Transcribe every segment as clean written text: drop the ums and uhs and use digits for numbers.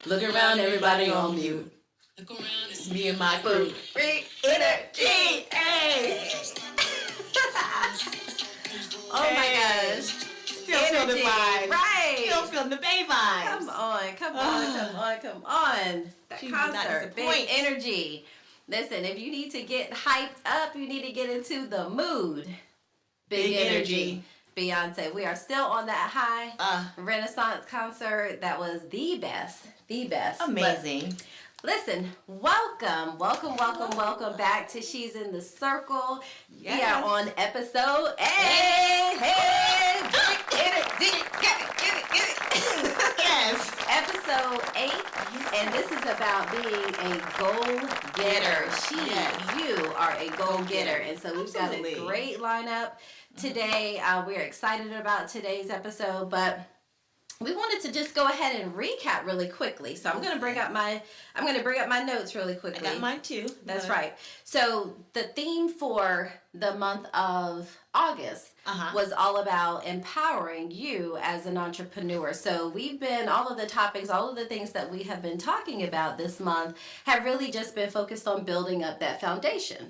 Look around, everybody on mute. Look around, it's me and my crew. Big energy, hey! Oh my gosh. Still feel the vibe. Right. Still feeling the Bay vibes. Come on. That She did not concert, big disappoint. energy. Listen, if you need to get hyped up, you need to get into the mood. Big energy. Beyonce. We are still on that high Renaissance concert. That was the best. Amazing. But listen, welcome back to She's in the Circle. Yes. We are on episode big energy. Get it. Yes. Episode 8, and this is about being a goal-getter. You are a goal-getter, and so we've Absolutely. got a great lineup today. We're excited about today's episode, but we wanted to just go ahead and recap really quickly. So I'm going to bring up my notes really quickly. I got mine too. That's right. So the theme for the month of August was all about empowering you as an entrepreneur. So we've been, all of the things that we have been talking about this month have really just been focused on building up that foundation.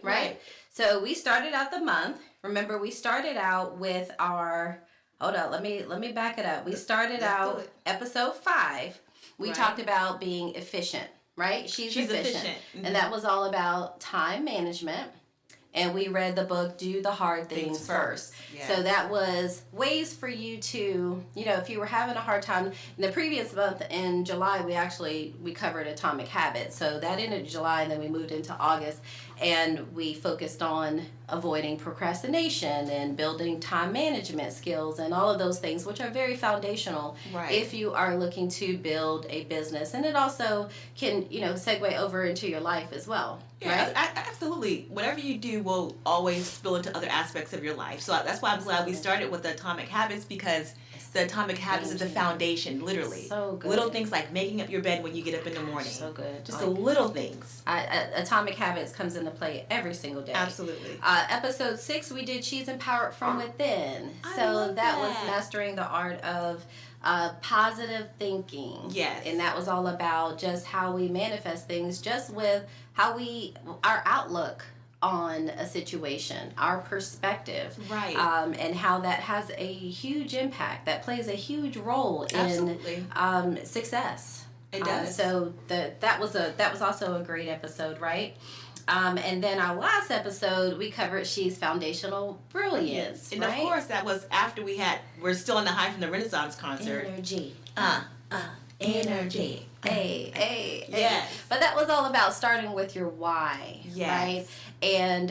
Right? So we started out the month. Remember, we started out with our, hold on, let me back it up. We started out episode 5. We talked about being efficient, right? She's efficient. Mm-hmm. And that was all about time management. And we read the book, Do the Hard Things First. Yes. So that was ways for you to, if you were having a hard time. In the previous month, in July, we covered Atomic Habits. So that ended July, and then we moved into August. And we focused on avoiding procrastination and building time management skills and all of those things, which are very foundational if you are looking to build a business. And it also can, segue over into your life as well. Yeah, right? Absolutely. Whatever you do will always spill into other aspects of your life. So that's why I'm glad we started with the Atomic Habits, because the Atomic Habits is the foundation, literally. So good. Little things like making up your bed when you get up in the morning. So good. Just the little things. Atomic Habits comes into play every single day. Absolutely. Episode 6, we did She's Empowered from Within. So that was mastering the art of positive thinking. Yes. And that was all about just how we manifest things, just with our outlook on a situation, our perspective, and how that has a huge impact, that plays a huge role in success. It does. So that was also a great episode, right? And then our last episode, we covered She's Foundational Brilliance. And of course, that was after we're still on the high from the Renaissance concert. Energy. Energy. Hey. Yes. But that was all about starting with your why, right? And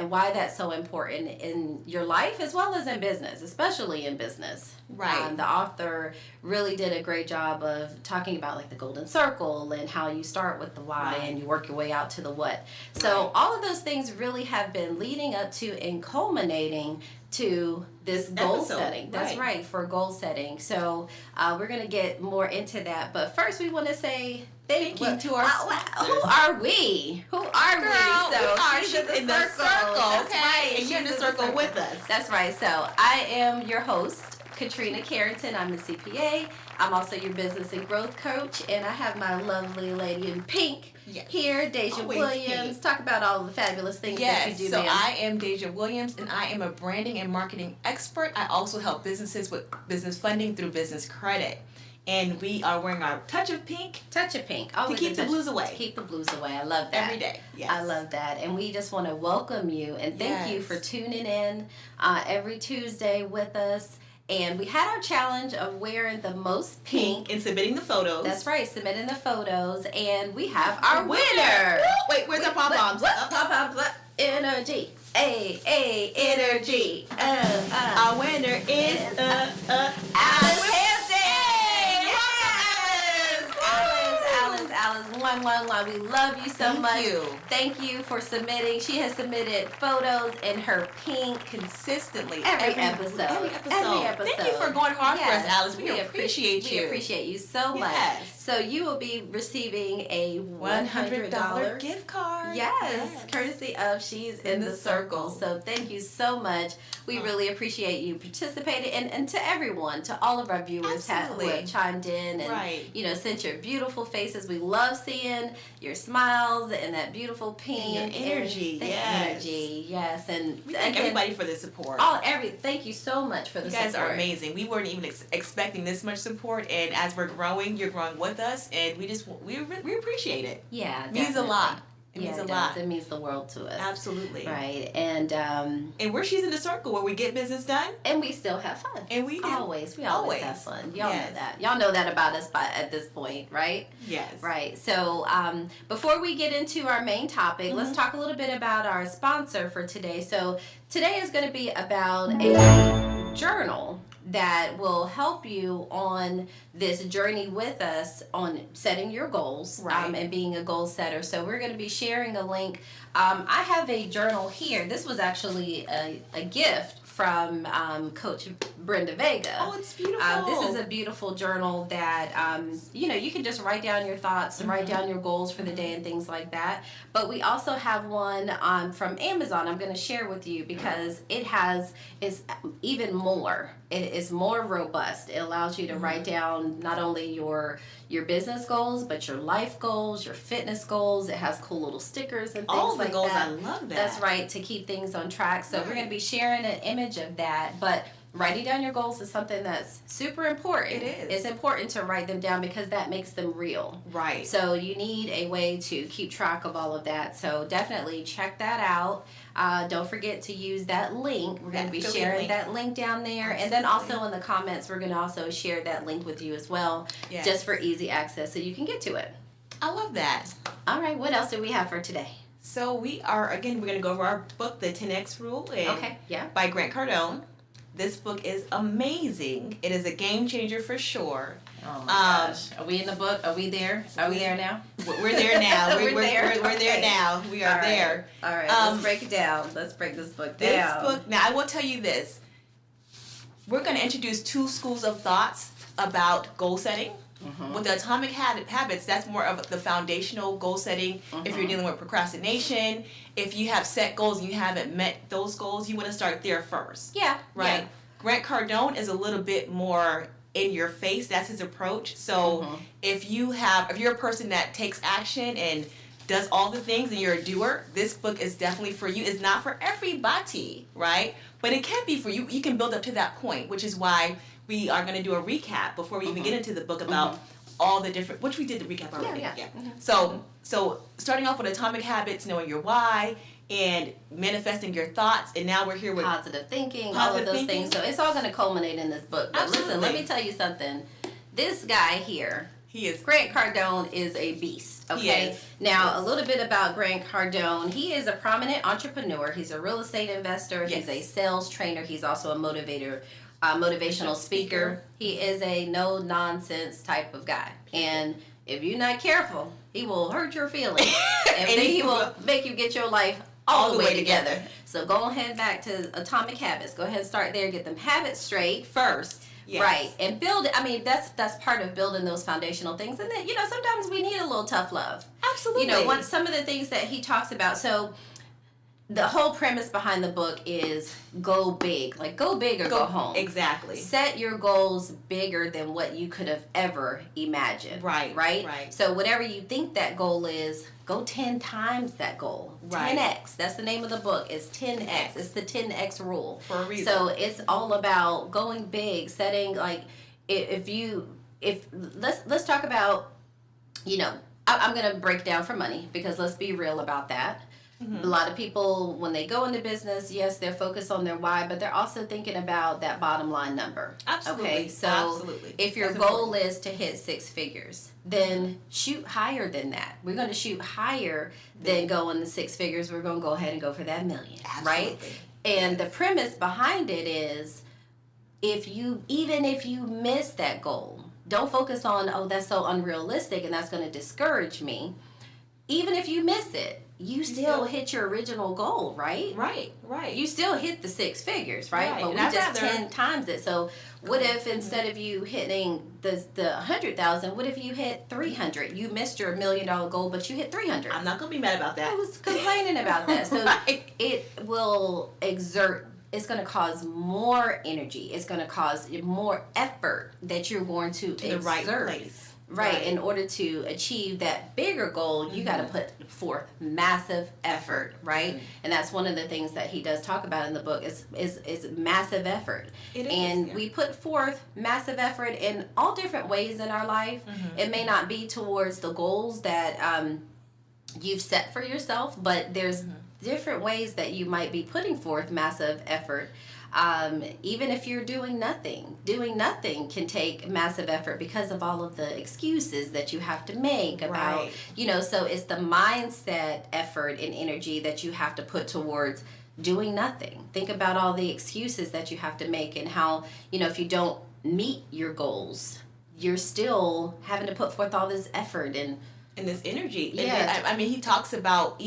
why that's so important in your life as well as in business, especially in business. Right. The author really did a great job of talking about like the golden circle and how you start with the why and you work your way out to the what. So all of those things really have been leading up to and culminating to this goal setting. That's right, for goal setting. So we're going to get more into that. But first we want to say thank you to our who are we? Girl, So we are she's in the circle. That's Okay. right. And you're in the circle with us. That's right. So I am your host, Katrina Carrington. I'm a CPA. I'm also your business and growth coach. And I have my lovely lady in pink here, Dejae Williams. Pink. Talk about all the fabulous things that you do, so ma'am. I am Dejae Williams, and I am a branding and marketing expert. I also help businesses with business funding through business credit. And we are wearing our touch of pink. Always to keep the blues away. To keep the blues away. I love that. Every day. Yes. I love that. And we just want to welcome you and thank you for tuning in every Tuesday with us. And we had our challenge of wearing the most pink. And submitting the photos. That's right, submitting the photos. And we have our winner. Wait, where's the pom-poms? Pom-poms. Energy. Energy. Our winner is Alice Hampton. Alice. Mwah. We love you so much. Thank you for submitting. She has submitted photos in her pink consistently every episode. Thank you for going hard for us, Alice. We appreciate you. We appreciate you so much. So you will be receiving a $100 gift card. Yes, courtesy of She's in the Circle. So thank you so much. We really appreciate you participating, and to everyone, to all of our viewers who have chimed in and sent your beautiful faces. We love seeing your smiles and that beautiful pink and your energy. Yes, and we thank everybody for the support. Thank you so much for the support. You guys are amazing. We weren't even expecting this much support, and as we're growing, you're growing with us, and we appreciate it. Yeah, it means a lot. It means a lot. It means the world to us. Absolutely. Right. And we're She's in the Circle, where we get business done. And we still have fun. And we do. We always have fun. Y'all know that. Y'all know that about us at this point, right? Yes. Right. So before we get into our main topic, let's talk a little bit about our sponsor for today. So today is going to be about a journal that will help you on this journey with us on setting your goals and being a goal setter. So we're going to be sharing a link. I have a journal here. This was actually a gift from Coach Brenda Vega. Oh, it's beautiful. This is a beautiful journal that, you can just write down your thoughts and write down your goals for the day and things like that. But we also have one from Amazon I'm going to share with you because it's even more. It is more robust. It allows you to write down not only your business goals, but your life goals, your fitness goals. It has cool little stickers and things all like the goals, that. I love that. That's right, to keep things on track. So we're going to be sharing an image of that. But writing down your goals is something that's super important. It is. It's important to write them down because that makes them real. Right. So you need a way to keep track of all of that. So definitely check that out. Don't forget to use that link. We're going to be sharing that link down there. Absolutely. And then also in the comments, we're going to also share that link with you as well, just for easy access so you can get to it. I love that. All right. What else do we have for today? So we're going to go over our book, The 10X Rule, by Grant Cardone. This book is amazing. It is a game changer for sure. Oh my gosh. Are we in the book? Are we there? Are we there now? We're there now. We're there now. We are there. All right. Let's break it down. Let's break this book down. Now, I will tell you this. We're going to introduce two schools of thoughts about goal setting. With the Atomic Habits, that's more of the foundational goal setting. If you're dealing with procrastination, if you have set goals and you haven't met those goals, you want to start there first. Yeah. Right? Yeah. Grant Cardone is a little bit more in your face. That's his approach. So if you're a person that takes action and does all the things and you're a doer, this book is definitely for you. It's not for everybody, right? But it can be for you. You can build up to that point, which is why we are going to do a recap before we even get into the book about all the different, which we did the recap already. Yeah. So starting off with Atomic Habits, knowing your why, and manifesting your thoughts, and now we're here with positive thinking, all of those things. So it's all going to culminate in this book. But listen, let me tell you something. This guy here, Grant Cardone is a beast. Okay. Now, a little bit about Grant Cardone. He is a prominent entrepreneur. He's a real estate investor. He's a sales trainer. He's also a motivational speaker. He is a no-nonsense type of guy. And if you're not careful, he will hurt your feelings. And then he will make you get your life all the way together. So go ahead back to Atomic Habits. Go ahead and start there. Get them habits straight first. Yes. Right. And build it. I mean, that's part of building those foundational things. And then, sometimes we need a little tough love. Absolutely. Some of the things that he talks about. So the whole premise behind the book is go big. Like, go big or go home. Exactly. Set your goals bigger than what you could have ever imagined. Right? So whatever you think that goal is, go 10 times that goal. 10X. That's the name of the book. It's 10X. It's the 10X rule. For a reason. So it's all about going big, setting, like, let's talk about, I'm going to break down for money because let's be real about that. A lot of people, when they go into business, yes, they're focused on their why, but they're also thinking about that bottom line number. Absolutely. Okay, so Absolutely. if your goal is to hit 6 figures, then shoot higher than that. We're going to shoot higher than going the 6 figures. We're going to go ahead and go for that million, right? And the premise behind it is, even if you miss that goal, don't focus on, oh, that's so unrealistic and that's going to discourage me. Even if you miss it, you still hit your original goal, right? Right. You still hit the 6 figures, right? But we just 10 times it. So what if instead of you hitting the 100,000, what if you hit 300? You missed your $1 million goal, but you hit 300. I'm not gonna be mad about that. I was complaining about that. So it will exert. It's going to cause more energy. It's going to cause more effort that you're going to exert. The right place. Right. In order to achieve that bigger goal, you got to put forth massive effort, right? And that's one of the things that he does talk about in the book is massive effort. We put forth massive effort in all different ways in our life. It may not be towards the goals that you've set for yourself, but there's different ways that you might be putting forth massive effort. Even if you're doing nothing can take massive effort because of all of the excuses that you have to make about, so it's the mindset, effort, and energy that you have to put towards doing nothing. Think about all the excuses that you have to make and how, if you don't meet your goals, you're still having to put forth all this effort and this energy. Yeah. I mean, he talks about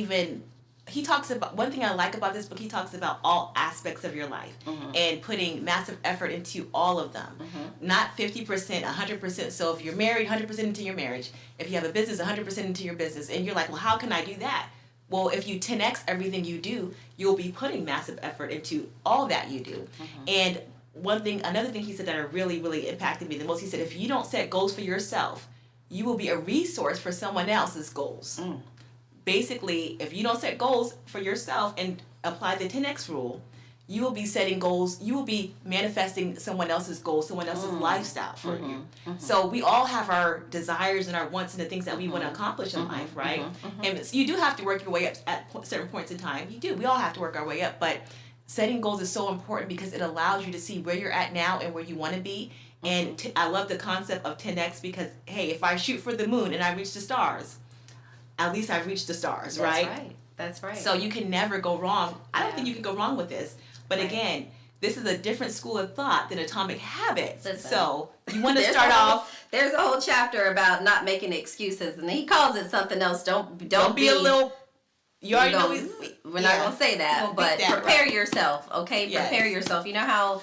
one thing I like about this book, he talks about all aspects of your life and putting massive effort into all of them. Not 50%, 100%. So if you're married, 100% into your marriage. If you have a business, 100% into your business. And you're like, well, how can I do that? Well, if you 10x everything you do, you'll be putting massive effort into all that you do. And another thing he said that really, really impacted me the most, he said, if you don't set goals for yourself, you will be a resource for someone else's goals. Basically, if you don't set goals for yourself and apply the 10x rule, you will be setting goals, you will be manifesting someone else's goals, someone else's lifestyle for you. So we all have our desires and our wants and the things that we want to accomplish in life, right? And so you do have to work your way up at certain points in time. You do. We all have to work our way up. But setting goals is so important because it allows you to see where you're at now and where you want to be. And I love the concept of 10x because, hey, if I shoot for the moon and I reach the stars, at least I've reached the stars, right? That's right. So you can never go wrong. I don't think you can go wrong with this. But again, this is a different school of thought than Atomic Habits. Listen, so you want to start off. There's a whole chapter about not making excuses, and he calls it something else. Don't be a little. You already know we're not gonna say that, but prepare yourself, okay? Yes. Prepare yourself. You know how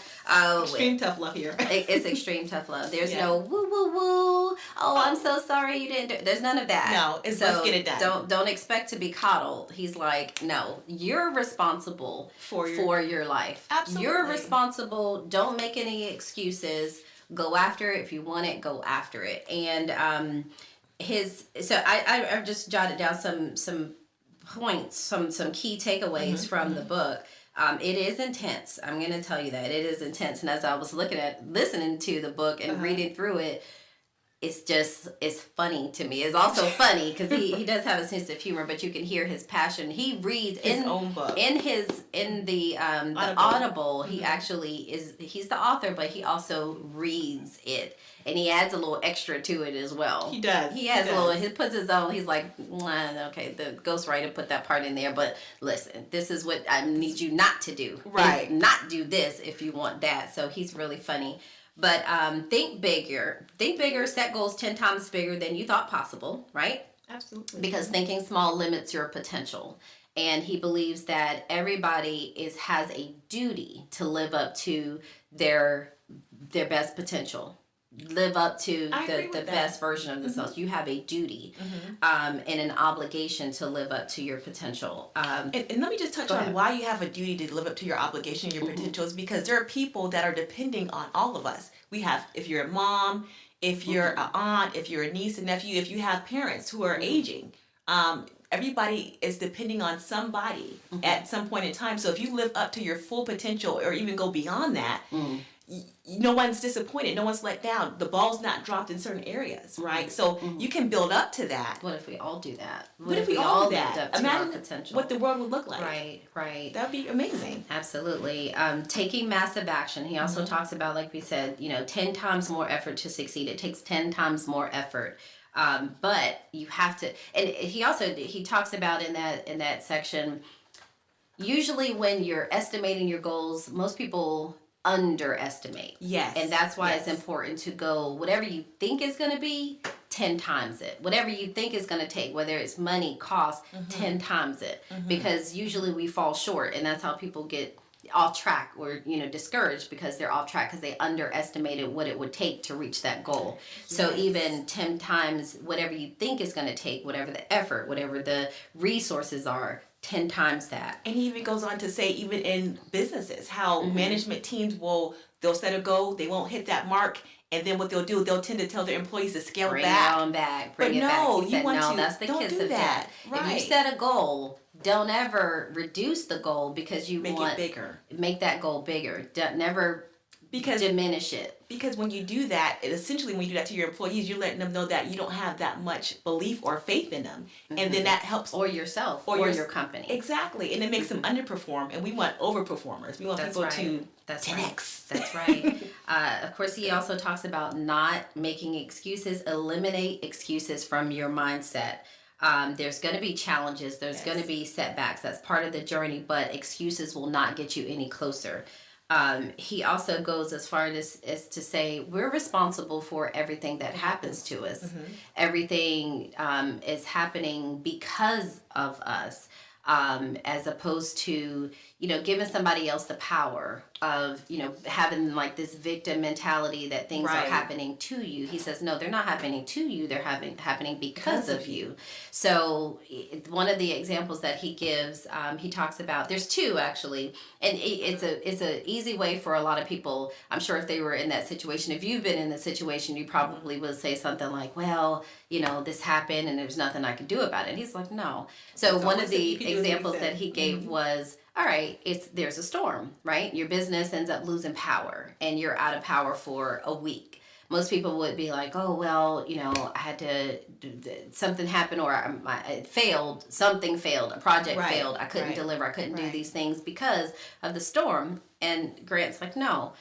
extreme tough love here. It's extreme tough love. There's no woo woo woo. Oh, I'm so sorry you didn't do it. There's none of that. No, let's get it done. Don't expect to be coddled. He's like, no, you're responsible for your life. Absolutely, you're responsible. Don't make any excuses. Go after it. If you want it, go after it. And I've just jotted down some points, some key takeaways from the book. It is intense. I'm going to tell you that it is intense. And as I was listening to the book and reading through it, it's funny to me. It's also funny because he does have a sense of humor, but you can hear his passion. He reads his own book in the Audible. He actually he's the author, but he also reads it. And he adds a little extra to it as well. He does. He puts his own, he's like, okay, the ghostwriter put that part in there, but listen, this is what I need you not to do. Right. Not do this if you want that. So he's really funny. But think bigger. Think bigger, set goals 10 times bigger than you thought possible, right? Absolutely. Because thinking small limits your potential. And he believes that everybody has a duty to live up to their best potential. Live up to the best version of themselves. You have a duty and an obligation to live up to your potential. And let me just touch on why you have a duty to live up to your obligation, your potentials, because there are people that are depending on all of us. We have, if you're a mom, if you're an aunt, if you're a niece and nephew, if you have parents who are aging, everybody is depending on somebody at some point in time. So if you live up to your full potential or even go beyond that, no one's disappointed, no one's let down, the ball's not dropped in certain areas, right? So you can build up to that. What if we all do that? What if we all do lived that? up to Imagine our potential? what the world would look like. Right. That'd be amazing. Absolutely. Taking massive action. He also talks about, like we said, 10 times more effort to succeed. It takes 10 times more effort. But you have to, and he talks about in that section, usually when you're estimating your goals, most people underestimate. Yes. And that's why it's important to go, whatever you think is going to be, 10 times it. Whatever you think is going to take, whether it's money, cost, 10 times it. Because usually we fall short, and that's how people get off track or discouraged, because they're off track because they underestimated what it would take to reach that goal. So even 10 times whatever you think is going to take, whatever the effort, whatever the resources are, 10 times that. And he even goes on to say, even in businesses, how management teams they'll set a goal, they won't hit that mark, and then what they'll do, they'll tend to tell their employees to scale Bring back. it on back. Bring it back. That's the kiss of death. Right. If you set a goal, don't ever reduce the goal because you make want it bigger. Make that goal bigger. Never diminish it. Because when you do that, essentially when you do that to your employees, you're letting them know that you don't have that much belief or faith in them. And then that helps. Or yourself. Or your company. Exactly. And it makes them underperform. And we want overperformers. We want people to 10x. That's right. Of course, he also talks about not making excuses. Eliminate excuses from your mindset. There's going to be challenges. There's going to be setbacks. That's part of the journey. But excuses will not get you any closer. He also goes as far as to say we're responsible for everything that happens to us. Everything is happening because of us, as opposed to giving somebody else the power of having like this victim mentality that things are happening to you. He says no, they're not happening to you. They're happening because of you. So one of the examples that he gives, he talks about, there's two actually, and it's a easy way for a lot of people. I'm sure if they were in that situation, if you've been in the situation, you probably would say something like, well, this happened and there's nothing I can do about it. And he's like, no. So one of the examples that he gave was, all right, there's a storm, right? Your business ends up losing power and you're out of power for a week. Most people would be like, oh, well, I had to, something happened, or it failed, something failed, a project failed, I couldn't deliver, I couldn't do these things because of the storm. And Grant's like, no,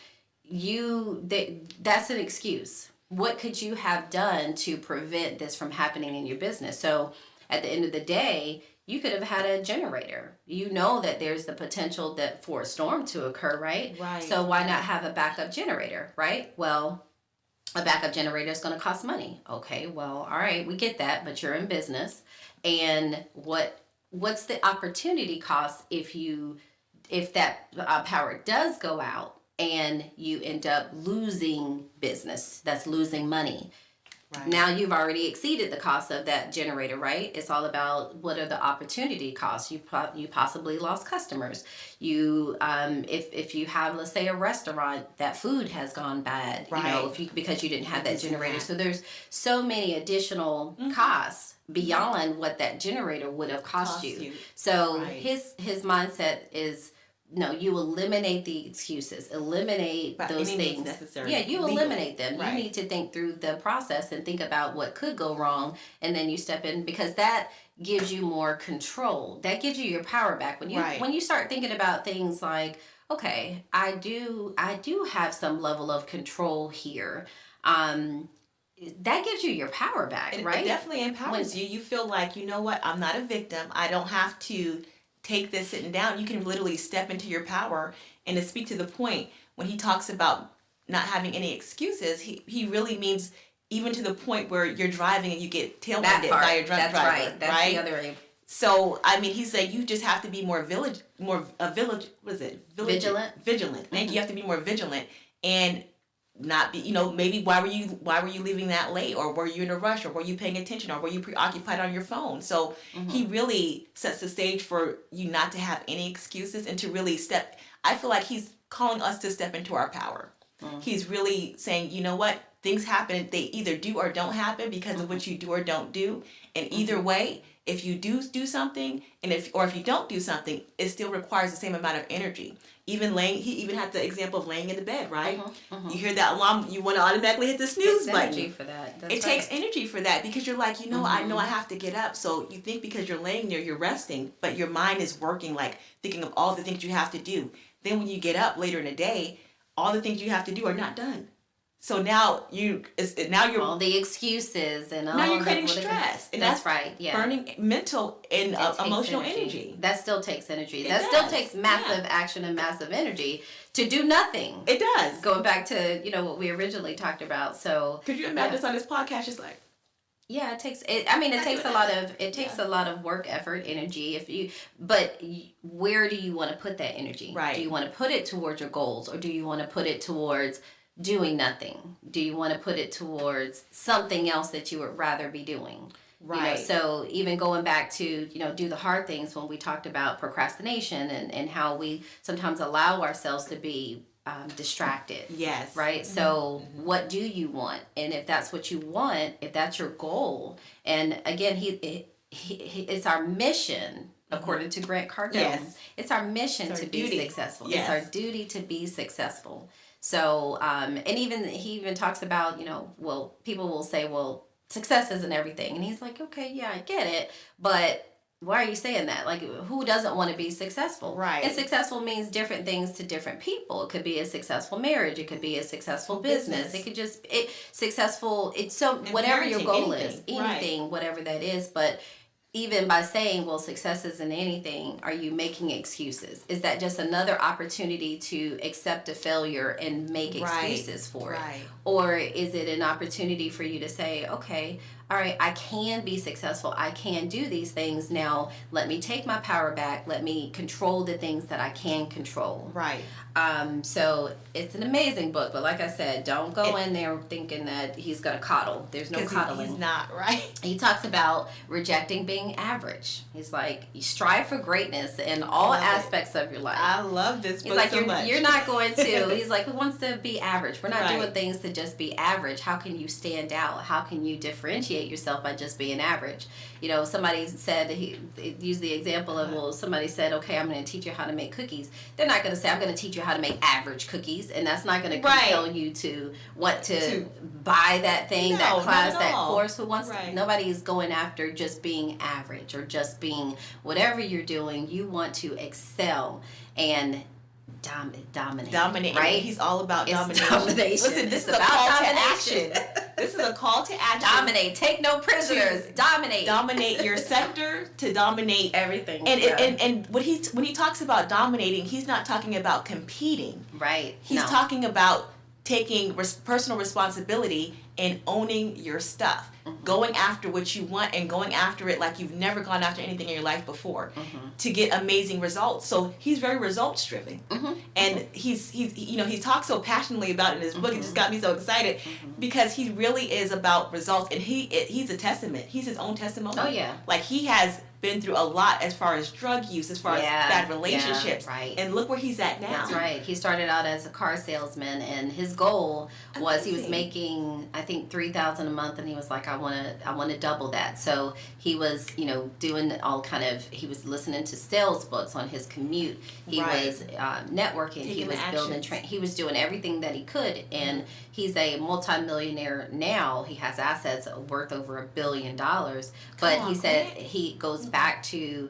that's an excuse. What could you have done to prevent this from happening in your business? So at the end of the day, you could have had a generator. That there's the potential for a storm to occur, right? Right. So why not have a backup generator, right? Well, a backup generator is going to cost money. Okay, well, all right, we get that, but you're in business. And what's the opportunity cost if that power does go out and you end up losing business? That's losing money. Right. Now you've already exceeded the cost of that generator, right? It's all about what are the opportunity costs. You possibly lost customers. If you have, let's say, a restaurant, that food has gone bad, because you didn't have that generator. So there's so many additional costs beyond what that generator would have cost you. So his mindset is, no, you eliminate the excuses. Eliminate those things. Necessary. Yeah, you eliminate them. Right. You need to think through the process and think about what could go wrong, and then you step in, because that gives you more control. That gives you your power back. When you start thinking about things like, okay, I do have some level of control here. That gives you your power back, right? It definitely empowers you. You feel like, you know what, I'm not a victim. I don't have to take this sitting down. You can literally step into your power. And to speak to the point, when he talks about not having any excuses, he really means even to the point where you're driving and you get tailwinded by your drunk driver. Right. That's right? The other way. So, I mean, he's saying you just have to be more vigilant. Vigilant. Thank you. You have to be more vigilant and not be, maybe why were you leaving that late, or were you in a rush, or were you paying attention, or were you preoccupied on your phone? So he really sets the stage for you not to have any excuses and to really I feel like he's calling us to step into our power. He's really saying, you know what, things happen, they either do or don't happen because of what you do or don't do, and either way, if you do something, and if you don't do something, it still requires the same amount of energy. Even he even had the example of laying in the bed, right? You hear that alarm, you want to automatically hit the snooze button. Energy for that. It takes energy for that, because you're like, I know I have to get up. So you think because you're laying there, you're resting, but your mind is working, like thinking of all the things you have to do. Then when you get up later in the day, all the things you have to do are not done. So now you're all the excuses and now you're creating stress. And that's right. Yeah, burning mental and emotional energy. That still takes energy. That still takes massive action and massive energy to do nothing. It does. Going back to what we originally taled about. So could you imagine this on this podcast? Just like. Yeah, it takes a lot of work, effort, energy. But where do you want to put that energy? Right. Do you want to put it towards your goals, or do you want to put it towards doing nothing? Do you want to put it towards something else that you would rather be doing? Right. So even going back to, do the hard things, when we talked about procrastination and how we sometimes allow ourselves to be distracted. Yes. Right? Mm-hmm. So what do you want? And if that's what you want, if that's your goal, and again, it's our mission. According to Grant Cardone, it's our mission to be successful. Yes. It's our duty to be successful. So, and he even talks about, people will say, well, success isn't everything. And he's like, okay, yeah, I get it. But why are you saying that? Like, who doesn't want to be successful? Right. And successful means different things to different people. It could be a successful marriage. It could be a successful business. It could just, successful. It's so, whatever your goal is, anything, whatever that is. But even by saying, well, success isn't anything, are you making excuses? Is that just another opportunity to accept a failure and make excuses for it? Or is it an opportunity for you to say, okay, all right, I can be successful. I can do these things. Now, let me take my power back. Let me control the things that I can control. Right. So it's an amazing book, but like I said, don't go in there thinking that he's going to coddle. There's no coddling. He's not, right? He talks about rejecting being average. He's like, you strive for greatness in all aspects of your life. I love this book so much. You're not going to, he's like, who wants to be average? We're not doing things to just be average. How can you stand out? How can you differentiate yourself by just being average? Somebody said, he used the example of, somebody said, okay, I'm going to teach you how to make cookies. They're not going to say, I'm going to teach you how to make average cookies, and that's not going to compel you to want to buy that thing, that class, that course. Who wants? Nobody is going after just being average or just being whatever you're doing. You want to excel and dominate. Right? He's all about domination. Listen, this is a call to action. This is a call to action. Dominate. Take no prisoners. Dominate. Dominate your sector, to dominate everything. And when he talks about dominating, he's not talking about competing. Right. He's talking about taking personal responsibility and owning your stuff. Going after what you want and going after it like you've never gone after anything in your life before to get amazing results. So he's very results driven. And he talks so passionately about it in his book. It just got me so excited because he really is about results, and he's a testament. He's his own testimony. Oh yeah. Like, he has been through a lot as far as drug use, as far as bad relationships. And look where he's at now. That's right. He started out as a car salesman, and his goal was he was making, I think, $3,000 a month, and he was like, I want to double that. So he was, doing all kind of, he was listening to sales books on his commute. He was networking. He was building, he was doing everything that he could, and he's a multimillionaire now. He has assets worth over $1 billion. But he said he goes back to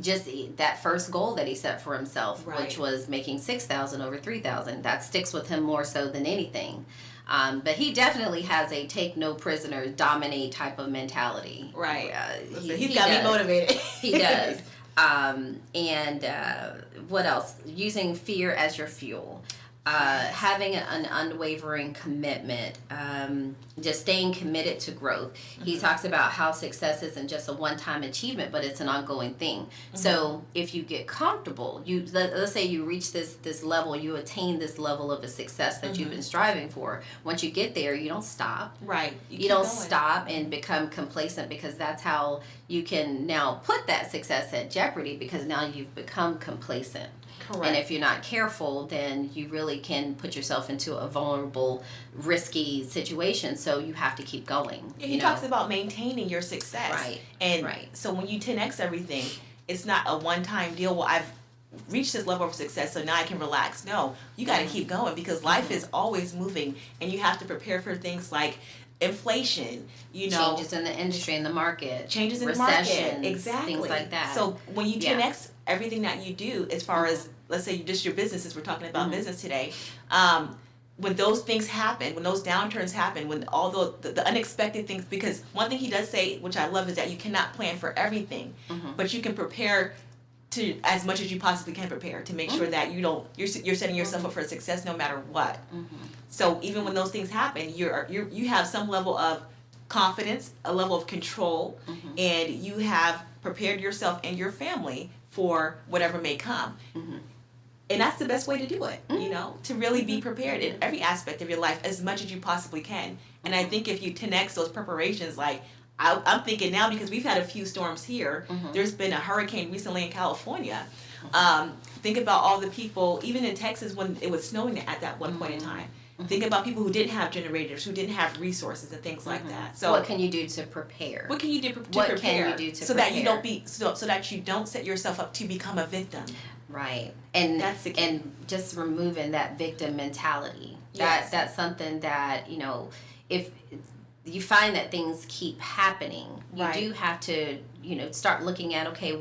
just that first goal that he set for himself, which was making $6,000 over $3,000. That sticks with him more so than anything. But he definitely has a take no prisoners, dominate type of mentality. Right. He's got me motivated. He does. And what else? Using fear as your fuel. Having an unwavering commitment, just staying committed to growth. He talks about how success isn't just a one-time achievement, but it's an ongoing thing. So if you get comfortable, let's say you reach this level, you attain this level of a success that you've been striving for. Once you get there, you don't stop. Right. You don't stop and become complacent, because that's how you can now put that success at jeopardy, because now you've become complacent. Correct. And if you're not careful, then you really can put yourself into a vulnerable, risky situation. So you have to keep going. Yeah, he talks about maintaining your success. Right. And so when you 10X everything, it's not a one-time deal. Well, I've reached this level of success, so now I can relax. No, you got to keep going, because life is always moving, and you have to prepare for things like inflation, changes in the industry, in the market, changes in recession, the market, exactly, things like that. So when you 10X everything that you do, as far as, let's say, just your businesses, we're talking about business today, when those things happen, when those downturns happen, when all the unexpected things, because one thing he does say, which I love, is that you cannot plan for everything, but you can prepare to as much as you possibly can prepare to make sure that you're setting yourself up for success no matter what. So even when those things happen, you have some level of confidence, a level of control, and you have prepared yourself and your family for whatever may come. And that's the best way to do it, to really be prepared in every aspect of your life as much as you possibly can. And I think if you 10X those preparations, like I'm thinking now, because we've had a few storms here. There's been a hurricane recently in California. Think about all the people, even in Texas when it was snowing at that one point in time. Think about people who didn't have generators, who didn't have resources and things like that. So what can you do to prepare? What can you do to what prepare? Can you do to so prepare? that you don't be so that you don't set yourself up to become a victim. Right. And that's the key. And just removing that victim mentality. Yes. That's something that, if you find that things keep happening, you do have to, start looking at, okay,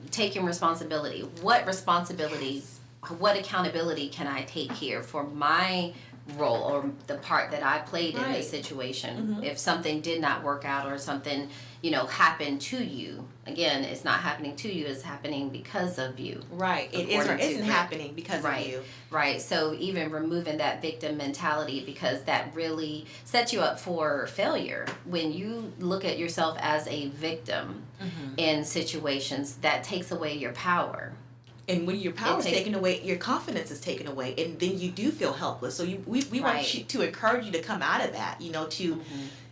taking responsibility. What responsibilities, what accountability can I take here for my role or the part that I played in this situation? If something did not work out or something, happened to you, again, it's not happening to you, it's happening because of you. Right. It is or isn't happening because of you. Right. So even removing that victim mentality, because that really sets you up for failure. When you look at yourself as a victim in situations, that takes away your power. And when your power is taken away, your confidence is taken away, and then you do feel helpless. So we want you to encourage you to come out of that,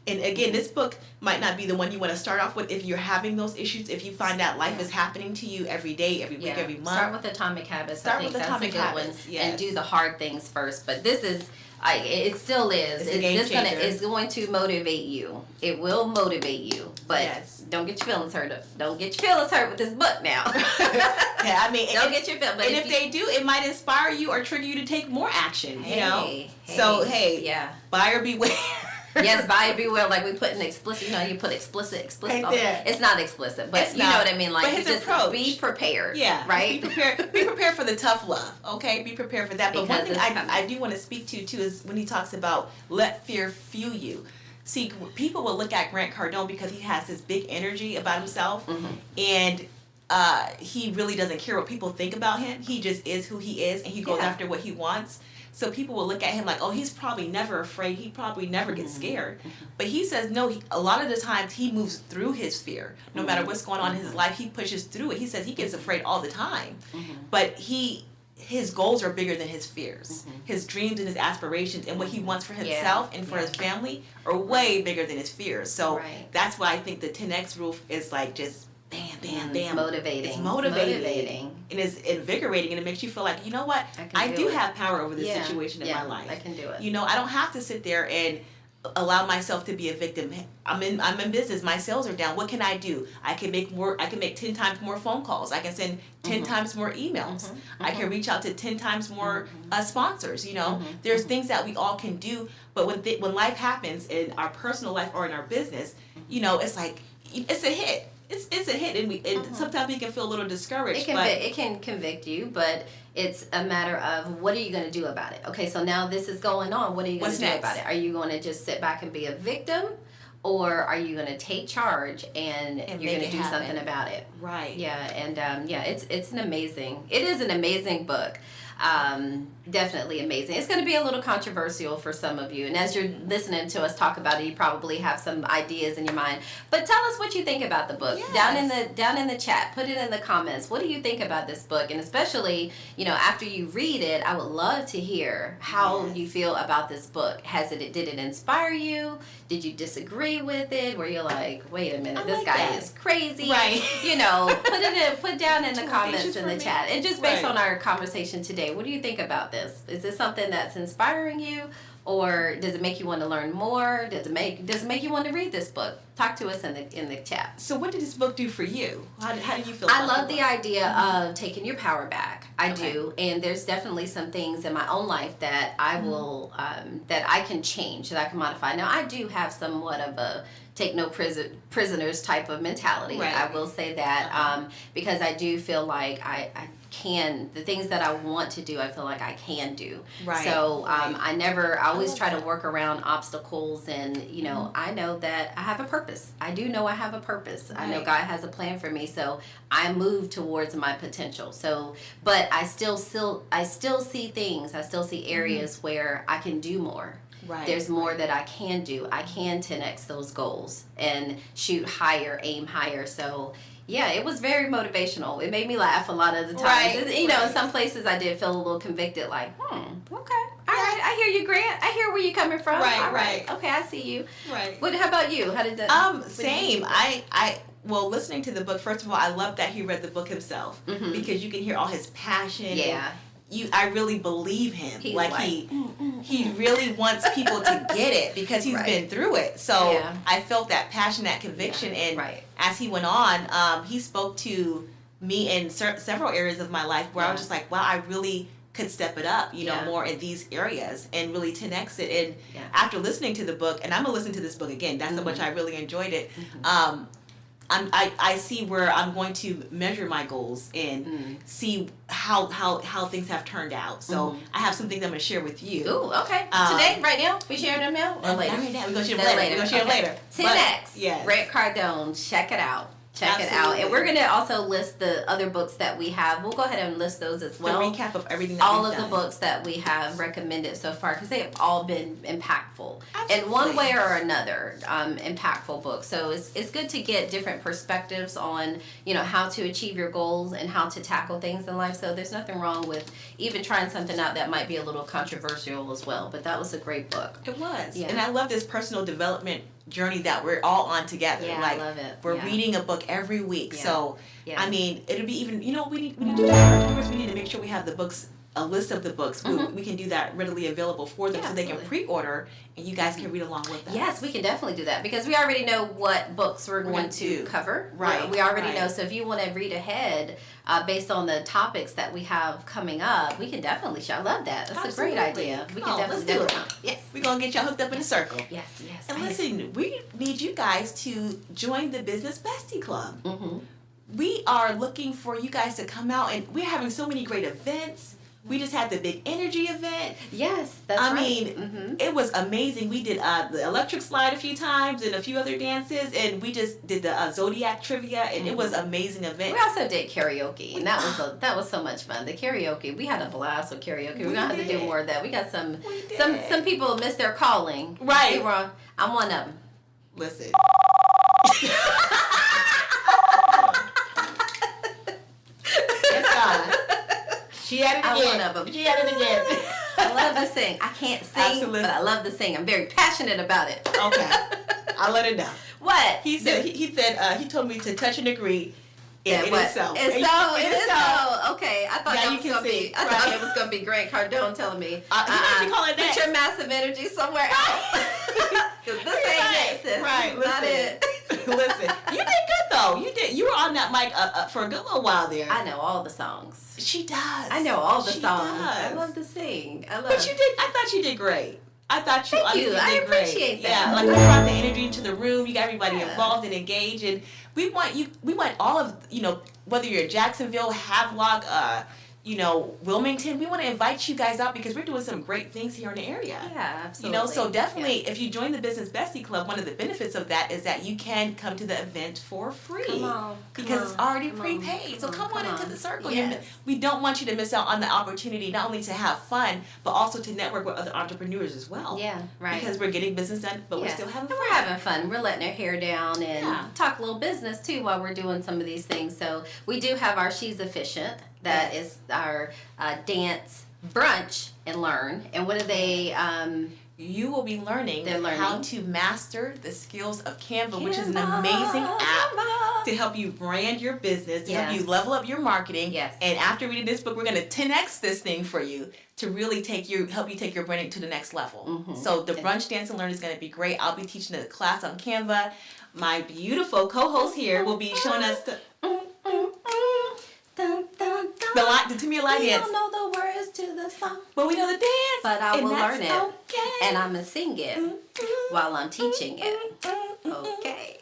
And again, this book might not be the one you want to start off with if you're having those issues. If you find that life is happening to you every day, every week, every month. Start with Atomic Habits. Start with Atomic Habits. And do the hard things first. But this is, it still is. It's going to motivate you. It will motivate you. But don't get your feelings hurt. Don't get your feelings hurt with this book now. Don't get your feelings. And if they do, it might inspire you or trigger you to take more action. So buyer beware. Yes, buyer beware. Like we put an explicit. You put explicit. It's not explicit, but know what I mean. Like, but his approach. Be prepared. Yeah, right. Be prepared for the tough love. Okay, be prepared for that. But one thing I do want to speak to too is when he talks about let fear fuel you. See, people will look at Grant Cardone because he has this big energy about himself, and he really doesn't care what people think about him. He just is who he is, and he goes after what he wants. So people will look at him like, oh, he's probably never afraid. He probably never gets scared. But he says, no, a lot of the times he moves through his fear. No matter what's going on in his life, he pushes through it. He says he gets afraid all the time. But his goals are bigger than his fears. His dreams and his aspirations and what he wants for himself and for his family are way bigger than his fears. So that's why I think the 10X rule is like just bam, bam, bam. It's motivating. It's motivating. And it's invigorating, and it makes you feel like, you know what? I do have power over this situation in my life. I can do it. I don't have to sit there and allow myself to be a victim. I'm in business. My sales are down. What can I do? I can make 10 times more phone calls. I can send 10 times more emails. I can reach out to 10 times more sponsors. There's things that we all can do. But when life happens in our personal life or in our business, it's like it's a hit. It's a hit, and sometimes we can feel a little discouraged. It can convict you, but it's a matter of what are you going to do about it? Okay, so now this is going on. What are you going to do about it? Are you going to just sit back and be a victim, or are you going to take charge and you're going to do something about it? Right. Yeah, and it is an amazing book. Definitely amazing. It's going to be a little controversial for some of you, and as you're listening to us talk about it, you probably have some ideas in your mind. But tell us what you think about the book. Yes. Down in the chat. Put it in the comments. What do you think about this book? And especially, after you read it, I would love to hear how you feel about this book. Did it inspire you? Did you disagree with it? Were you like, wait a minute, this guy is crazy? Right. Put down in the comments in the chat. And just based on our conversation today, Dejae, what do you think about this? Is this something that's inspiring you, or does it make you want to learn more? Does it make you want to read this book? Talk to us in the chat. So what did this book do for you? How do you feel? I love the idea of taking your power back. I do, and there's definitely some things in my own life that I will that I can change, that I can modify. Now I do have somewhat of a take no prisoners type of mentality. Right. I will say that because I do feel like I can, the things that I want to do, I feel like I can do. Right. So I always try to work around obstacles, and you know, I know that I have a purpose. I do know I have a purpose. Right. I know God has a plan for me, so I move towards my potential. So, but I still see things. I still see areas where I can do more. Right. There's more that I can do. I can 10x those goals and shoot higher, aim higher. So yeah, it was very motivational. It made me laugh a lot of the times. Right. You know, in some places I did feel a little convicted, like, okay, all right, I hear you, Grant. I hear where you're coming from. Right, all right. Okay, I see you. Right. How about you? How did that? Same. Well, listening to the book, first of all, I love that he read the book himself because you can hear all his passion. Yeah. I really believe him. He's he really wants people to get it because he's been through it. So I felt that passion, that conviction, and as he went on, he spoke to me in several areas of my life where I was just like, wow, I really could step it up, more in these areas and really 10x it. And after listening to the book, and I'm gonna listen to this book again. That's how much I really enjoyed it. I see where I'm going to measure my goals and see how things have turned out. So I have some things I'm going to share with you. Ooh, okay. Today, right now? We sharing them now? Or later? Not right now. We're going to share them later. We're going to share them later. 10X. Yes. Grant Cardone. Check it out. Check it out. Absolutely. And we're going to also list the other books that we have. We'll go ahead and list those as well. The recap of everything that all we've of done. the books that we have recommended so far, because they have all been impactful Absolutely. in one way or another. Impactful books. So it's good to get different perspectives on how to achieve your goals and how to tackle things in life. So there's nothing wrong with even trying something out that might be a little controversial as well. But that was a great book. It was. Yeah. And I love this personal development journey that we're all on together. Yeah, like, I love it. We're reading a book every week. Yeah. So, Yeah. I mean, it'll be even, we need to do that. We need to make sure we have the books, a list of the books. We can do that readily available for them so they can pre-order and you guys can read along with us. Yes, we can definitely do that because we already know what books we're going to cover. Right. We already know. So if you want to read ahead based on the topics that we have coming up, we can definitely share. I love that. That's Absolutely. a great idea. We can Let's definitely do it. Yes. We're going to get y'all hooked up in a circle. Yes. And listen, we need you guys to join the Business Bestie Club. We are looking for you guys to come out, and we're having so many great events. We just had the Big Energy event. Yes, that's right. I mean, it was amazing. We did the electric slide a few times and a few other dances, and we just did the Zodiac trivia, and it was an amazing event. We also did karaoke, and that was so much fun. The karaoke, we had a blast with karaoke. We're gonna have to do more of that. We got some people missed their calling. Right. I'm one of them. Listen. She had it again. I'm one of them. She had it again. I love to sing. I can't sing, Absolutely. but I love to sing. I'm very passionate about it. Okay. I'll let her know. What? He said, he told me to touch and agree. Yeah, it is so. It's so. It is so. Okay, I thought now that was gonna be. I thought it was gonna be Grant Cardone telling me. He might call it Put your massive energy somewhere else. Because this ain't it, sis. Right. This is not it. Listen, you did good though. You did. You were on that mic for a good little while there. I know all the songs. She does. I know all the she songs. Does. I love to sing. But you did. I thought you did great. I thought you. Thank you. Did I great. appreciate that. Yeah, like you brought the energy into the room. You got everybody involved and engaged, and we want you. We want all of whether you're Jacksonville, Havelock, Wilmington. We want to invite you guys out because we're doing some great things here in the area. Yeah, absolutely. So definitely, if you join the Business Bestie Club, one of the benefits of that is that you can come to the event for free. Because it's already prepaid. So come on into the circle. Yes. We don't want you to miss out on the opportunity not only to have fun, but also to network with other entrepreneurs as well. Yeah, right. Because we're getting business done, but we're still having fun. We're having fun. We're letting our hair down and talk a little business too while we're doing some of these things. So we do have our She's Efficient. That is our dance brunch and learn. And what do they you will be learning how to master the skills of Canva, which is an amazing app to help you brand your business, to help you level up your marketing. Yes. And after reading this book, we're going to 10x this thing for you to really help you take your branding to the next level. Mm-hmm. So the Brunch Dance and Learn is going to be great. I'll be teaching a class on Canva. My beautiful co-host here will be showing us the Tamia line dance. We don't know the words to the song, but we know the dance. But I will learn it, and I'm gonna sing it while I'm teaching it. Okay.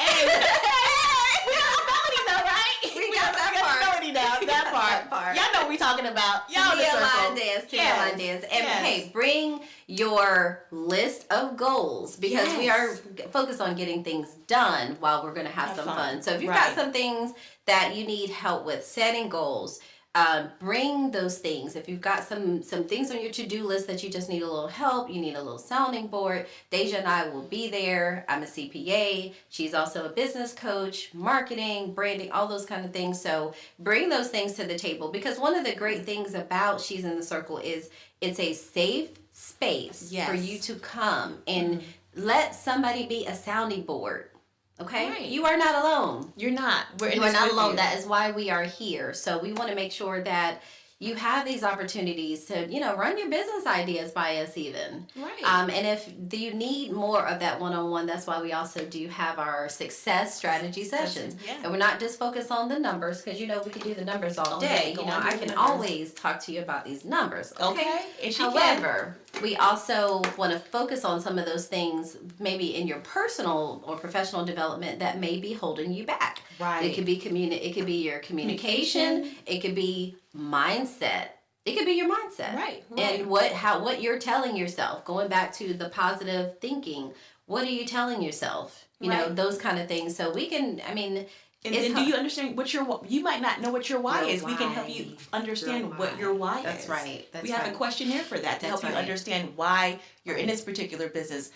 We got that part. Y'all know what we talking about. Y'all Tamia line dance. And hey, bring your list of goals because we are focused on getting things done while we're gonna have some fun. So if you've got some things that you need help with setting goals, bring those things. If you've got some things on your to-do list that you just need a little help, you need a little sounding board, Dejae and I will be there. I'm a CPA. She's also a business coach, marketing, branding, all those kind of things. So bring those things to the table because one of the great things about She's in the Circle is it's a safe space for you to come and let somebody be a sounding board. Okay? Right. You are not alone. You're not. You are not alone. That is why we are here. So we want to make sure that you have these opportunities to, run your business ideas by us even. Right. And if you need more of that one-on-one, that's why we also do have our success strategy sessions. Yeah. And we're not just focused on the numbers because, we can do the numbers all day. I can always talk to you about these numbers. Okay. However, we also want to focus on some of those things maybe in your personal or professional development that may be holding you back. Right. It could be it could be your communication. It could be mindset. It could be your mindset. Right. And what you're telling yourself. Going back to the positive thinking. What are you telling yourself? You know, those kind of things. So we can, And then do you understand you might not know what your why is. We can help you understand what your why is. That's right. We have a questionnaire for that to help you understand why you're in this particular business.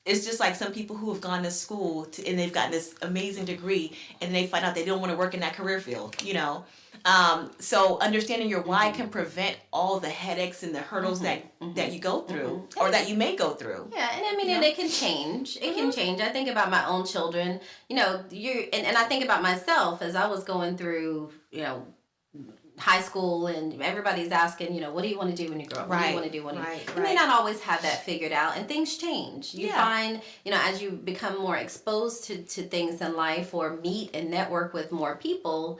It's just like some people who have gone to school and they've gotten this amazing degree and they find out they don't want to work in that career field, So understanding your why can prevent all the headaches and the hurdles that you go through or that you may go through. Yeah, and it can change. It can change. I think about my own children, and I think about myself as I was going through, high school and everybody's asking, what do you want to do when you grow up? What do you want to do when you may not always have that figured out and things change. You find, as you become more exposed to things in life or meet and network with more people,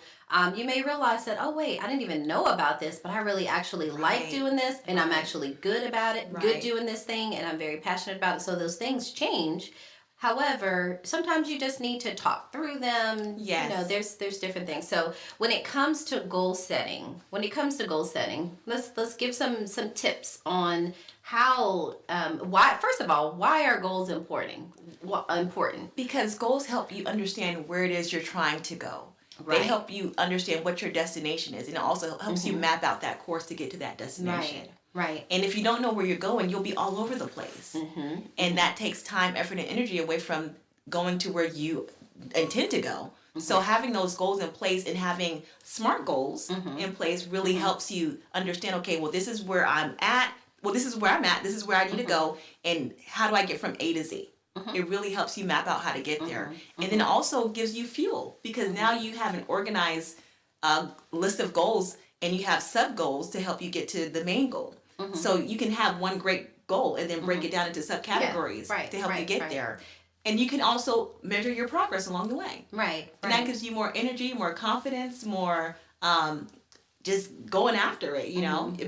you may realize that, oh wait, I didn't even know about this, but I really actually like doing this and I'm actually good about it, good doing this thing and I'm very passionate about it. So those things change. However, sometimes you just need to talk through them. Yes. There's different things. So when it comes to goal setting, let's give some tips on how why. First of all, why are goals important? Because goals help you understand where it is you're trying to go. Right. They help you understand what your destination is, and it also helps you map out that course to get to that destination. Right. And if you don't know where you're going, you'll be all over the place. And that takes time, effort, and energy away from going to where you intend to go. So having those goals in place and having SMART goals in place really helps you understand, okay, well, this is where I'm at. Well, this is where I'm at. This is where I need to go. And how do I get from A to Z? It really helps you map out how to get there. And then also gives you fuel because now you have an organized list of goals and you have sub goals to help you get to the main goal. So you can have one great goal and then break it down into subcategories to help you get there. And you can also measure your progress along the way. Right. And that gives you more energy, more confidence, more just going after it,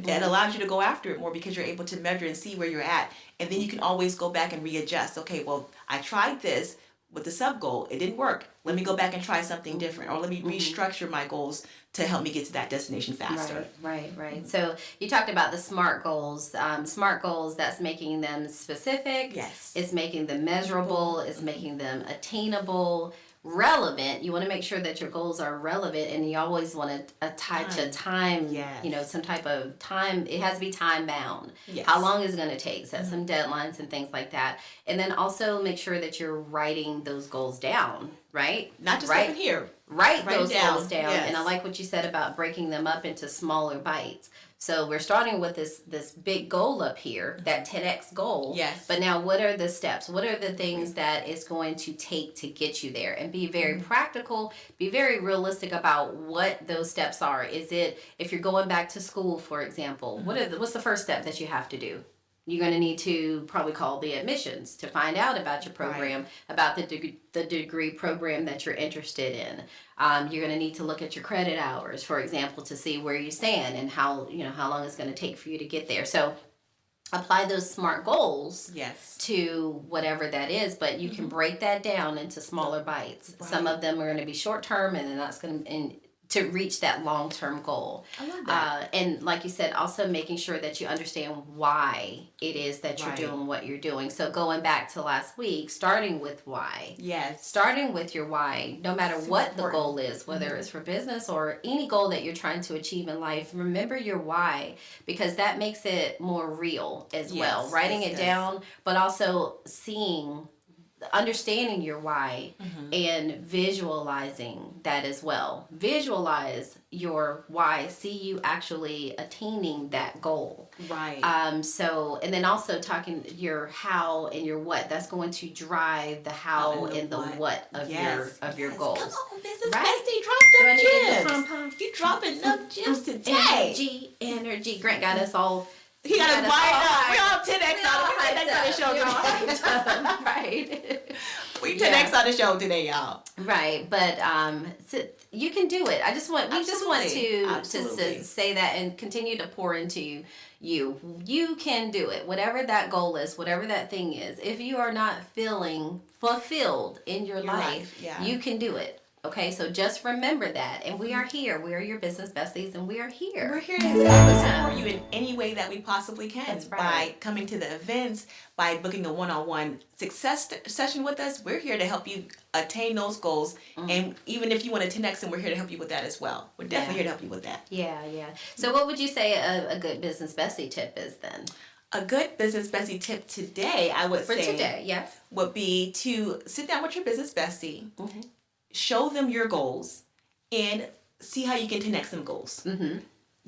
That allows you to go after it more because you're able to measure and see where you're at. And then you can always go back and readjust. Okay, well, I tried this with the sub goal. It didn't work. Let me go back and try something different. Or let me restructure my goals to help me get to that destination faster. Right. So you talked about the SMART goals. SMART goals, that's making them specific. Yes. It's making them measurable. It's making them attainable. Relevant. You want to make sure that your goals are relevant, and you always want to attach a time, some type of time. It has to be time bound. Yes. How long is it going to take? Set some deadlines and things like that. And then also make sure that you're writing those goals down. right? Not just up in here. Write those goals down. Yes. And I like what you said about breaking them up into smaller bites. So we're starting with this big goal up here, that 10x goal. Yes. But now what are the steps? What are the things that it's going to take to get you there? And be very practical, be very realistic about what those steps are. Is it, if you're going back to school, for example, what's the first step that you have to do? You're going to need to probably call the admissions to find out about your program, about the degree program that you're interested in. You're going to need to look at your credit hours, for example, to see where you stand and how long it's going to take for you to get there. So apply those SMART goals to whatever that is, but you can break that down into smaller bites. Right. Some of them are going to be short term, and then that's going to reach that long-term goal. I love that. And like you said, also making sure that you understand why it is that you're doing what you're doing. So going back to last week, starting with why. Yes. Starting with your why, no matter what the goal is, whether it's for business or any goal that you're trying to achieve in life, remember your why, because that makes it more real as well. Writing it down, but also understanding your why and visualizing that as well. Visualize your why. See you actually attaining that goal. Right. So, and then also talking your how and your what. That's going to drive the how and the what of your goals. Come on, business bestie, drop them gems. You dropping them gems today. Energy. Grant got us all. He got us wired up. We all 10x on the show today. Right. We 10x on the show today, y'all. Right, but so you can do it. We just want to say that and continue to pour into you. You can do it. Whatever that goal is, whatever that thing is. If you are not feeling fulfilled in your life, you can do it. Okay, so just remember that. And we are here. We are your business besties, and we are here. We're here to support you in any way that we possibly can. That's right. By coming to the events, by booking a one-on-one success session with us. We're here to help you attain those goals. And even if you want to 10x them, we're here to help you with that as well. We're definitely here to help you with that. Yeah. So what would you say a good business bestie tip is then? A good business bestie tip today, I would say. For today, yes. Would be to sit down with your business bestie. Show them your goals and see how you can 10x them goals.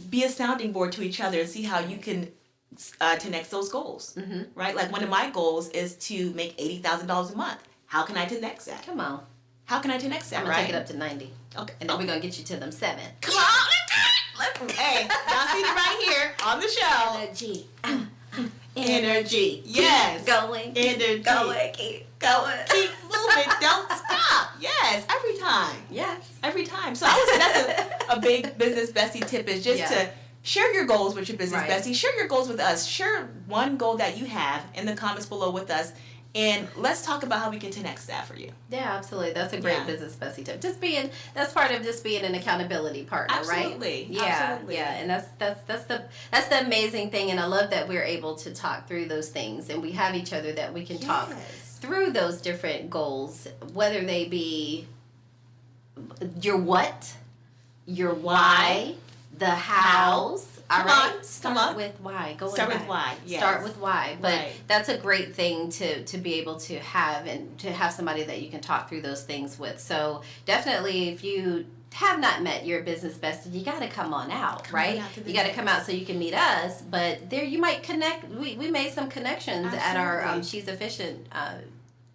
Be a sounding board to each other and see how you can 10x those goals. Right? Like one of my goals is to make $80,000 a month. How can I 10x that? Come on. How can I 10x that? I'm gonna take it up to 90. Okay. And then we're gonna get you to them 7. Come on. Hey, y'all see it right here on the show. Energy. Energy. Yes. Keep going. Energy. Keep going. Keep moving. Don't stop. Yes. Every time. Yes. Every time. So I would say that's a big business bestie tip is just to share your goals with your business bestie. Share your goals with us. Share one goal that you have in the comments below with us. And let's talk about how we can 10x that for you. Yeah, absolutely. That's a great business bestie tip. That's part of just being an accountability partner, absolutely. Right? Yeah, absolutely. Yeah, and that's the amazing thing, and I love that we're able to talk through those things, and we have each other that we can talk through those different goals, whether they be your what, your why, the hows. All right. Start with why. Start with why. Yes. Start with why. But that's a great thing to be able to have, and to have somebody that you can talk through those things with. So definitely, if you have not met your business bestie, you got to come on out, right? You got to come out so you can meet us. But there you might connect. We made some connections at our She's Efficient.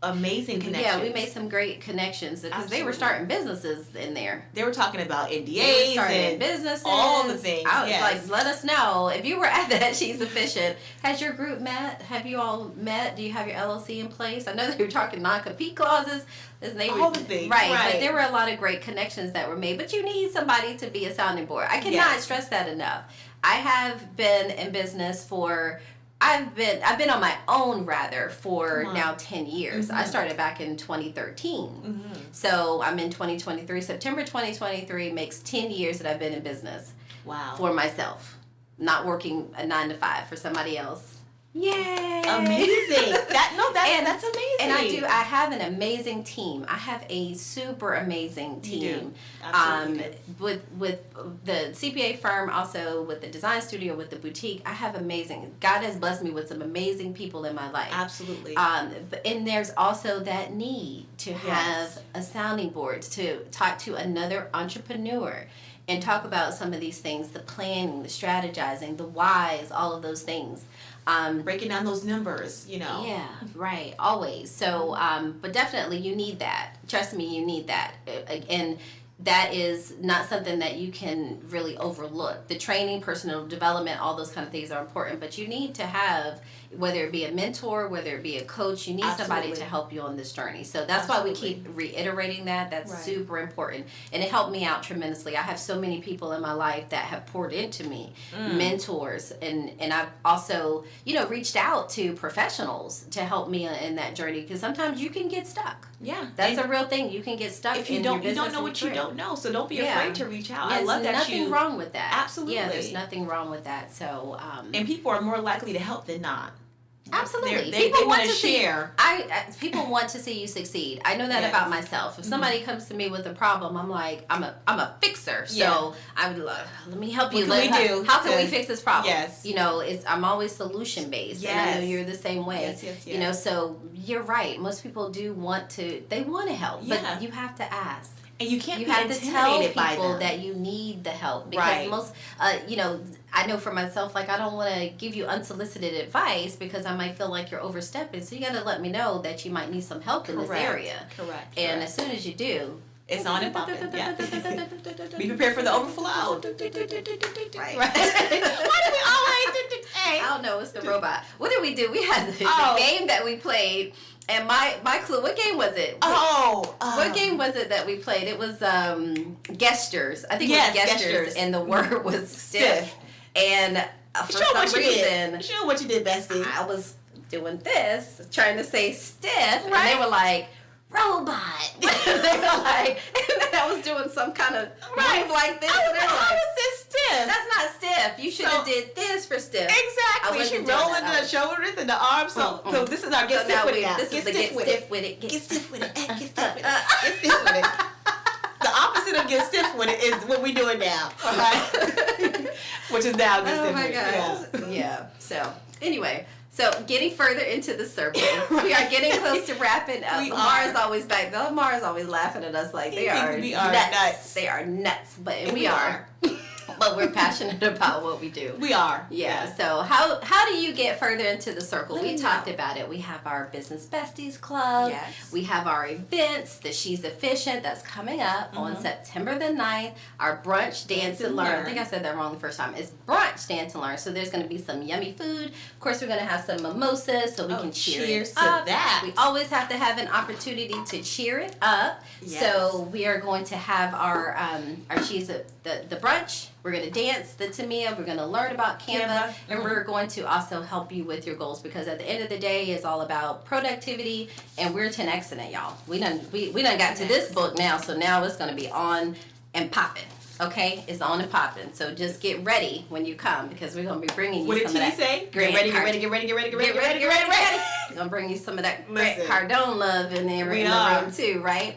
Amazing connections. Yeah, we made some great connections because they were starting businesses in there. They were talking about NDAs, they were starting businesses, all the things. Like, let us know if you were at that. She's Efficient. Has your group met? Have you all met? Do you have your LLC in place? I know they were talking non-compete clauses. All the things, right? But there were a lot of great connections that were made. But you need somebody to be a sounding board. I cannot stress that enough. I have been in business for. I've been on my own for now 10 years. I started back in 2013. So I'm in 2023. September 2023 makes 10 years that I've been in business. Wow. For myself. Not working a 9 to 5 for somebody else. Yay! Amazing. That's amazing. And I have an amazing team. I have a super amazing team. You do. Absolutely. With the CPA firm, also with the design studio, with the boutique, I have amazing. God has blessed me with some amazing people in my life. Absolutely. And there's also that need to have a sounding board, to talk to another entrepreneur and talk about some of these things, the planning, the strategizing, the whys, all of those things. Breaking down those numbers, Yeah, right, always. So, but definitely you need that. Trust me, you need that. And that is not something that you can really overlook. The training, personal development, all those kind of things are important, but you need to have, whether it be a mentor, whether it be a coach, you need somebody to help you on this journey. So that's why we keep reiterating that. That's super important. And it helped me out tremendously. I have so many people in my life that have poured into me, mentors, and I've also, reached out to professionals to help me in that journey, because sometimes you can get stuck. Yeah. That's a real thing. You can get stuck if you in don't, your business. You don't know what you don't know, so don't be afraid to reach out. There's I love that nothing wrong with that. Absolutely. Yeah, there's nothing wrong with that. So, and people are more likely to help than not. Absolutely. They want to share. People want to see you succeed. I know that about myself. If somebody comes to me with a problem, I'm like, I'm a fixer. So I would let me help you. What can we do? How can we fix this problem? Yes. I'm always solution based. Yes. And I know you're the same way. Yes. So you're right. Most people do want to help, but you have to ask. And you can't you be have to tell intimidated by people them. that you need the help, because most I know for myself, like, I don't want to give you unsolicited advice because I might feel like you're overstepping, so you got to let me know that you might need some help in this area. Correct. And as soon as you do, it's on and popping. Yeah. Be prepared for the overflow. Right. Why do we always I don't know, it's the robot. What did we do? We had the game that we played. And my clue, what game was it? What game was it that we played? It was gestures. I think it was gestures, and the word was stiff. And for some reason, show what you did, bestie. I was doing this, trying to say stiff, and they were like, robot. They were like, and then I was doing some kind of move like this. And they were how like, is this stiff? That's not stiff. You should have did this for stiff. Exactly. She rolling the shoulder and the arm. So this is our get stiff with it. This is the get stiff with it. Get stiff with it. Get stiff with it. Get stiff with it. The opposite of get stiff with it is what we're doing now. Okay? Which is now get stiff with it. Oh my gosh. Yeah. So anyway. So, getting further into the circle, we are getting close to wrapping up. Mara's always back. Mara's always laughing at us like we are nuts. They are nuts, but we are. But we're passionate about what we do. We are. Yeah. So how do you get further into the circle? We talked about it. We have our Business Besties Club. Yes. We have our events, the She's Efficient, that's coming up on September the 9th. Our Brunch, Dance and Learn. I think I said that wrong the first time. It's Brunch, Dance and Learn. So there's going to be some yummy food. Of course, we're going to have some mimosas so we can cheers to up. that. We always have to have an opportunity to cheer it up. Yes. So we are going to have our She's the brunch. We're going to dance the Tamiya. We're going to learn about Canva. And we're going to also help you with your goals, because at the end of the day, it's all about productivity, and we're 10Xing it, y'all. We done got to this book now, so now it's going to be on and popping. Okay? It's on and popping. So just get ready when you come, because we're going to be bringing you some of that. What did T say? Get ready. We're going to bring you some of that Cardone love in the room too, right?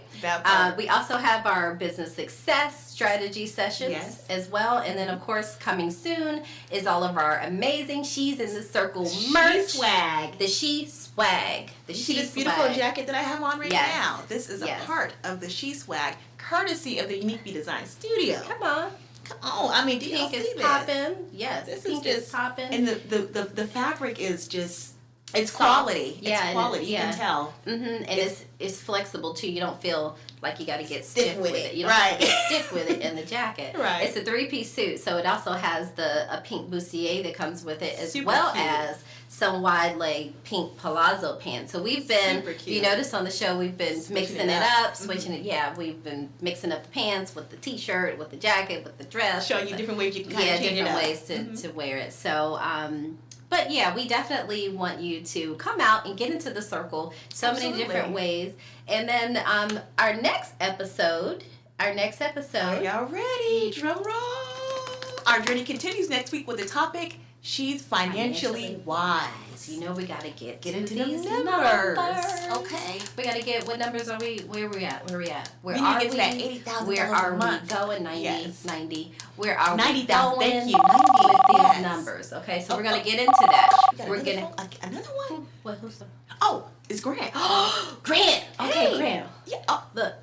We also have our business success strategy sessions as well. And then, of course, coming soon is all of our amazing She's in the Circle merch. Swag. The She Swag. You see this beautiful jacket that I have on right now? This is a part of the She Swag, courtesy of the Unique Bee Design Studio. Come on. I mean, do pink you is see popping. This? Yes, this pink is just popping. And the fabric is just, it's quality. Yeah, it's quality. You can tell. And it's flexible too. You don't feel like you got to get stiff with it. You don't have to get stiff with it in the jacket. Right. It's a 3-piece suit, so it also has a pink bustier that comes with it, as Super well cute. as some wide leg pink palazzo pants. So we've been, if you notice on the show, we've been mixing it up, switching it. Yeah, we've been mixing up the pants with the t-shirt, with the jacket, with the dress. Showing you different ways you can kind of change different it up. ways to wear it. So, but yeah, we definitely want you to come out and get into the circle so many different ways. And then our next episode. Are y'all ready? Drum roll. Our journey continues next week with the topic, She's financially wise. You know we gotta get into these numbers. Okay. We gotta get, what numbers are we, where are we at? We need to get to that $80,000 Where are a month. we going? 90, Yes. 90. Where are we 90,000, going thank you. 90, with these yes. numbers? Okay, so we're gonna get into that. We're gonna, another one? what, who's the? Oh, it's Grant. Grant! Okay, Hey. Grant. Yeah. Oh, Look.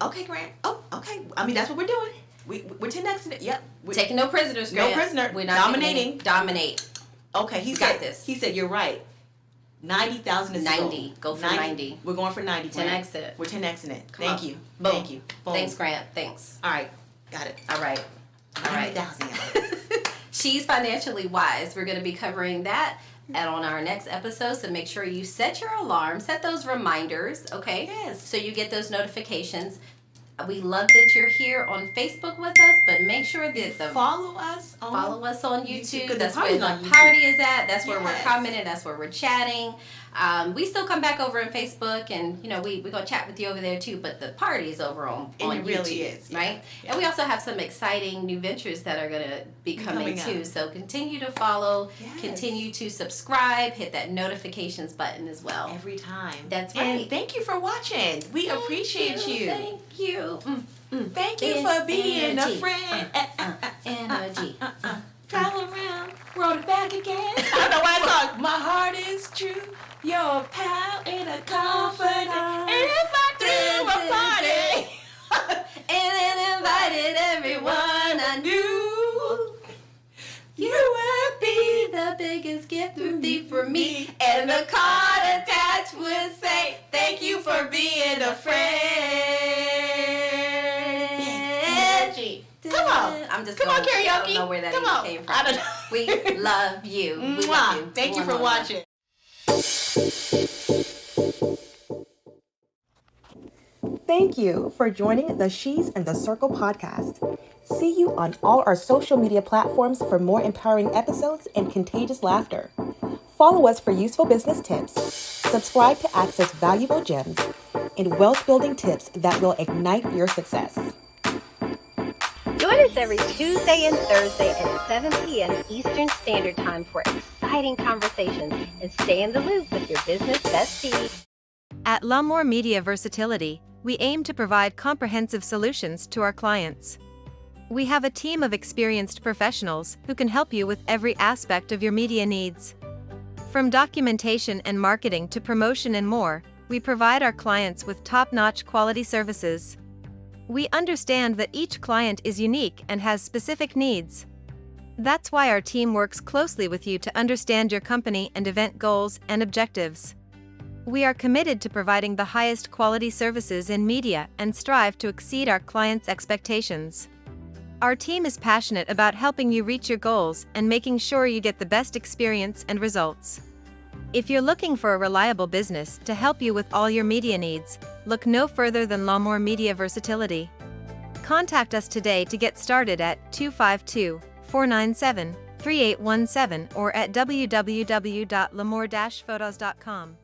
okay, Grant. Oh, okay. I mean, that's what we're doing. We're 10Xing it. Yep. Taking no prisoners, Grant. No prisoner. We're not Dominating. Dominate. Okay, he got said this. He said you're right. 90,000 is 90. Go for 90. We're going for 90. Grant. 10X it. We're 10Xing it. Come Thank on. you. Boom. Thank you. Boom. Thanks, Grant. Thanks. All right. Got it. All right. 90,000. She's financially wise. We're going to be covering that and on our next episode. So make sure you set your alarm, set those reminders, okay? Yes. So you get those notifications. We love that you're here on Facebook with us, but make sure that follow us on YouTube. 'cause That's the where party's the on YouTube. party is at. That's where we're Yes. commenting. That's where we're chatting. We still come back over on Facebook, and we're gonna chat with you over there too. But the party is over on And it YouTube, really is, yeah. right? Yeah. And we also have some exciting new ventures that are gonna be coming too. up. So continue to follow, Yes. continue to subscribe, hit that notifications button as well. every time. That's right. And thank you for watching. We appreciate you. Thank you. Thank you for being a friend. Energy. Travel around, roll it back again. I don't know why I song. My heart is true, your pal and a confidant. And if I threw a party And then invited everyone I knew, you would be the biggest gift for me. And the card attached would say, thank you for being a friend. Come on. I'm just Come on, going, karaoke. I don't know where that Come even on. came from. I don't know. We love you. We Mwah. love you. Thank you for Mwah. watching. Thank you for joining the She's in the Circle podcast. See you on all our social media platforms for more empowering episodes and contagious laughter. Follow us for useful business tips. Subscribe to access valuable gems and wealth-building tips that will ignite your success. Join us every Tuesday and Thursday at 7 p.m. Eastern Standard Time for exciting conversations and stay in the loop with your business besties. At L'Amour Media Versatility, we aim to provide comprehensive solutions to our clients. We have a team of experienced professionals who can help you with every aspect of your media needs. From documentation and marketing to promotion and more, we provide our clients with top-notch quality services. We understand that each client is unique and has specific needs. That's why our team works closely with you to understand your company and event goals and objectives. We are committed to providing the highest quality services in media and strive to exceed our clients' expectations. Our team is passionate about helping you reach your goals and making sure you get the best experience and results. If you're looking for a reliable business to help you with all your media needs, look no further than L'Amour Media Versatility. Contact us today to get started at 252-497-3817 or at www.lamour-photos.com.